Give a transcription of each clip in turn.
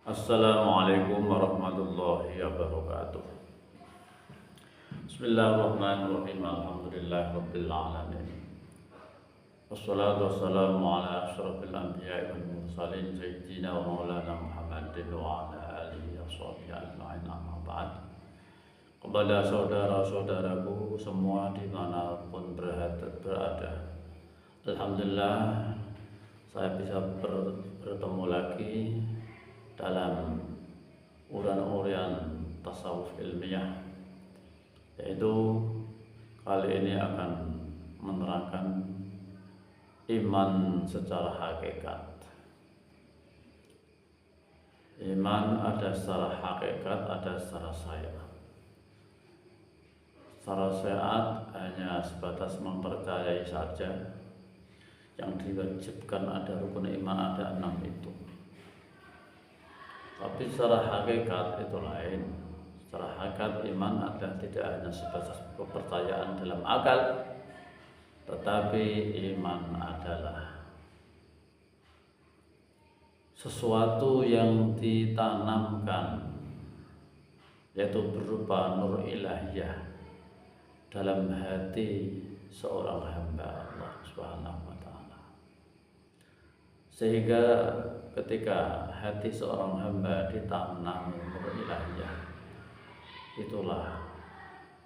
Assalamualaikum warahmatullahi wabarakatuh. Bismillahirrahmanirrahim. Alhamdulillahirabbil alamin. Wassalatu wassalamu ala asyrafil anbiya'i wal mursalin sayyidina wa maulana Muhammadin wa ala alihi washabihi ajma'in, amma ba'd. Kepada saudara-saudaraku semua dimanapun berada, alhamdulillah saya bisa bertemu lagi dalam uraian tasawuf ilmiah, yaitu kali ini akan menerangkan iman secara hakikat. Iman ada secara hakikat, ada secara syariat. Secara syariat hanya sebatas mempercayai saja. Yang diwajibkan ada rukun iman, ada 6 itu. Tapi secara hakikat itu lain. Secara hakikat iman adalah tidak hanya sebatas kepercayaan dalam akal, tetapi iman adalah sesuatu yang ditanamkan, yaitu berupa nur ilahiyah dalam hati seorang hamba Allah Subhanahu wa ta'ala. Sehingga ketika hati seorang hamba ditanam nur ilahiyah, itulah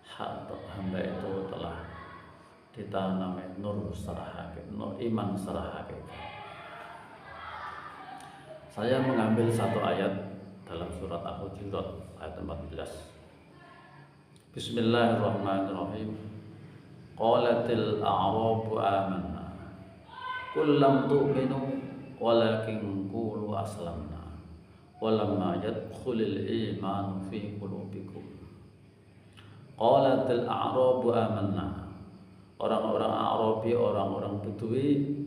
hak hamba itu telah ditanami nur secara hakikat, nur iman secara hakikat. Saya mengambil satu ayat dalam surat Al-Hujurat ayat 14. Bismillahirrahmanirrahim. Qalatil a'rabu amanna qul lam tu'minu walakin qulu aslamna walamma yadkhulul iman fi qulubikum. Qalatil a'rabu amanna. Orang-orang Arabi, orang-orang Bedui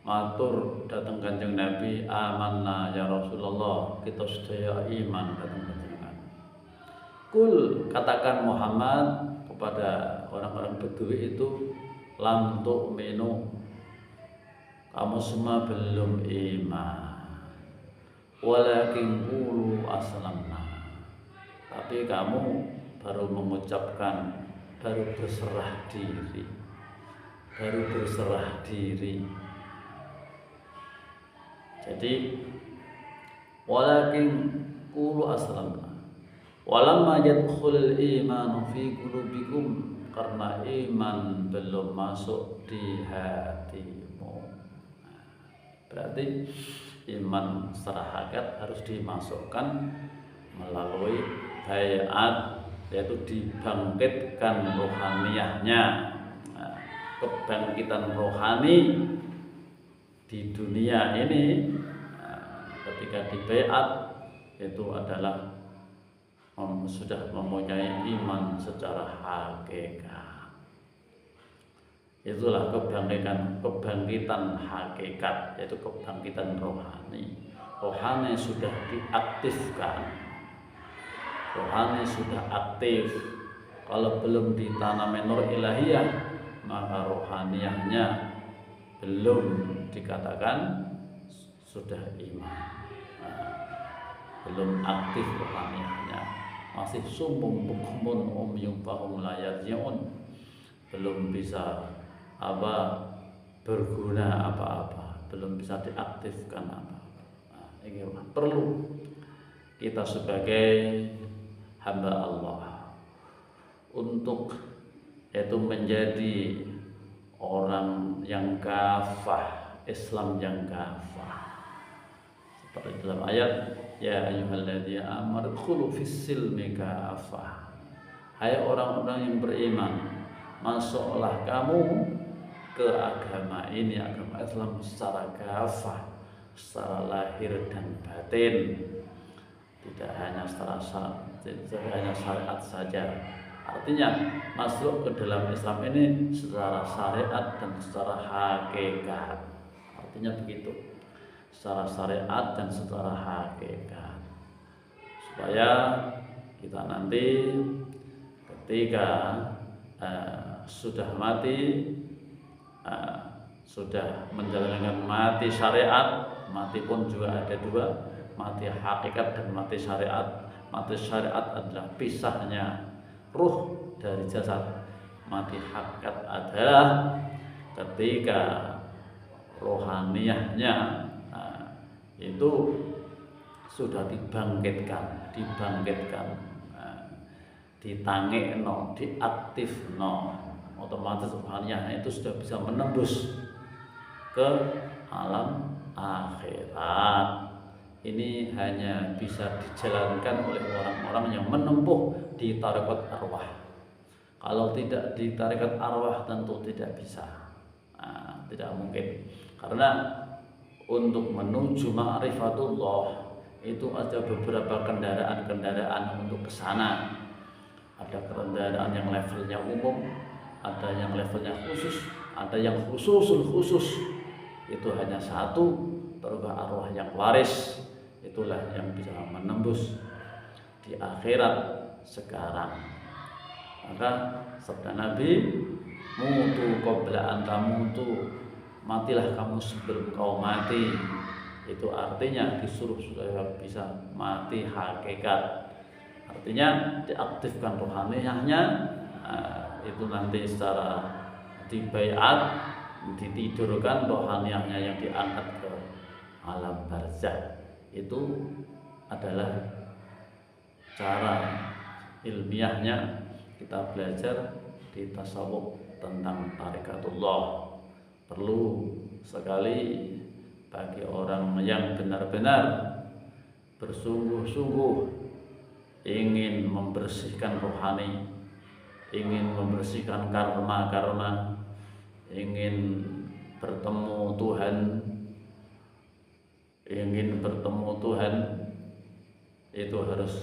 matur datang Kanjeng Nabi, amanna ya Rasulullah, kita sedaya iman datang Kanjeng Nabi. Kul, katakan Muhammad kepada orang-orang Bedui itu, lam tu'minu, kamu semua belum iman, walakin qulu aslamna, tapi kamu baru mengucapkan, baru berserah diri. Jadi walakin qulu aslamna walamma yadkhulul imanu fi qulubikum, karena iman belum masuk di hatimu. Berarti iman secara hakikat harus dimasukkan melalui bayat, yaitu dibangkitkan rohaniyahnya. Kebangkitan rohani di dunia ini ketika dibayat itu adalah sudah mempunyai iman secara hakikat. Itulah kebangkitan hakikat, yaitu kebangkitan rohani. Rohani sudah diaktifkan, rohani sudah aktif. Kalau belum ditanami nur ilahiyah, maka rohaniyahnya belum dikatakan sudah iman. Belum aktif rohaniyahnya, masih sumbung bukmun umyum fahum la yarji'un, belum bisa berguna apa-apa, belum bisa diaktifkan apa-apa. Ini perlu kita sebagai hamba Allah untuk yaitu menjadi orang yang kafah, Islam yang kafah. Seperti dalam ayat, ya ayyuhalladzina amanu khulu fis-silmi kafah. Hai orang-orang yang beriman, masuklah kamu ke agama ini, agama Islam secara kafah, secara lahir dan batin, tidak hanya hanya syariat saja. Artinya masuk ke dalam Islam ini secara syariat dan secara hakikat. Artinya begitu, secara syariat dan secara hakikat, supaya kita nanti ketika sudah mati, sudah menjalankan mati syariat. Mati pun juga ada dua, mati hakikat dan mati syariat. Mati syariat adalah pisahnya ruh dari jasad. Mati hakikat adalah ketika rohaniyahnya itu sudah dibangkitkan, ditangekno, diaktifno, otomatis rohaniyahnya itu sudah bisa menembus ke alam akhirat. Ini hanya bisa dijalankan oleh orang-orang yang menempuh di tarekat arwah. Kalau tidak di tarekat arwah tentu tidak bisa, tidak mungkin. Karena untuk menuju ma'rifatullah itu ada beberapa kendaraan untuk ke sana. Ada kendaraan yang levelnya umum, ada yang levelnya khusus, ada yang khususul khusus. Itu hanya satu, terus arwah yang waris. Itulah yang bisa menembus di akhirat sekarang. Maka sabda Nabi, mutu qabla an tamutu, matilah kamu sebelum kau mati. Itu artinya disuruh supaya bisa mati hakikat. Artinya diaktifkan rohaniyahnya, itu nanti secara dibaiat, ditidurkan rohaniyahnya yang diangkat ke alam barzakh. Itu adalah cara ilmiahnya kita belajar di tasawuf tentang tarikatullah. Perlu sekali bagi orang yang benar-benar bersungguh-sungguh ingin membersihkan rohani, ingin membersihkan karma-karma, ingin bertemu Tuhan, itu harus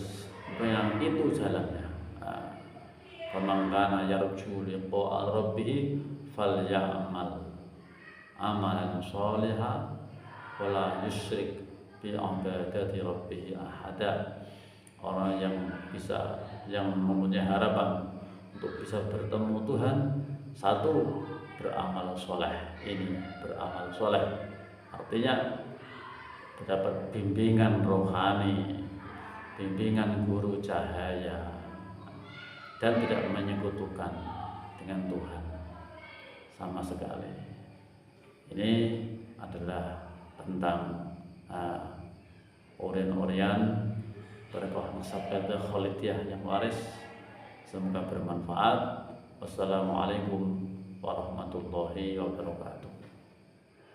yang itu jalannya. Faman kana yarju liqa'a rabbih falyamal amalan sholihan wa la yusyrik bi ibadati rabbih ahada. Orang yang mempunyai harapan untuk bisa bertemu Tuhan, satu, beramal soleh. Ini beramal soleh artinya mendapat bimbingan rohani, bimbingan guru cahaya, dan tidak menyekutukan dengan Tuhan sama sekali. Ini adalah tentang orian-orian berkah Masabada Khalidiyah yang waris. Semoga bermanfaat. Wassalamualaikum warahmatullahi wabarakatuh.